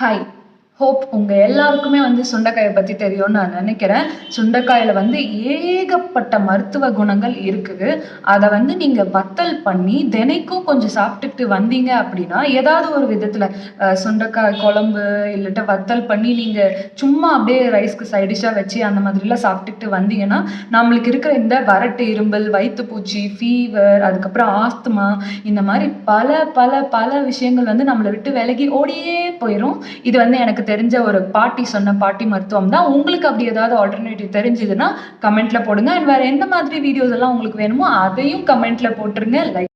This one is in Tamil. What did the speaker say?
ஹாய். ஹோப் உங்க எல்லாருக்குமே சுண்டைக்காய பத்தி தெரியும்னு நான் நினைக்கிறேன். சுண்டைக்காயில ஏகப்பட்ட மருத்துவ குணங்கள் இருக்குது. அத நீங்க வத்தல் பண்ணி தினைக்கும் கொஞ்சம் சாப்பிட்டுட்டு வந்தீங்க அப்படின்னா, ஏதாவது ஒரு விதத்துல சுண்டைக்காய் குழம்பு இல்லட்ட வத்தல் பண்ணி நீங்க சும்மா அப்படியே ரைஸ்க்கு சைட் டிஷ்ஷா வச்சு அந்த மாதிரிலாம் சாப்பிட்டுட்டு வந்தீங்கன்னா, நம்மளுக்கு இருக்கிற இந்த வறட்டு இருமல், வயித்துப்பூச்சி, ஃபீவர், அதுக்கப்புறம் ஆஸ்துமா இந்த மாரி பல பல பல விஷயங்கள் நம்மள விட்டு விலகி ஓடியே போயிரும். இது எனக்கு தெரிஞ்ச ஒரு பாட்டி சொன்ன பாட்டி மருத்துவம் தான். உங்களுக்கு அப்படி ஏதாவது ஆல்டர்னேட்டிவ் தெரிஞ்சதுன்னா கமெண்ட்ல போடுங்க. அண்ட் வேற எந்த மாதிரி வீடியோஸ் எல்லாம் உங்களுக்கு வேணுமோ அதையும் கமெண்ட்ல போட்டுருங்க. லைக்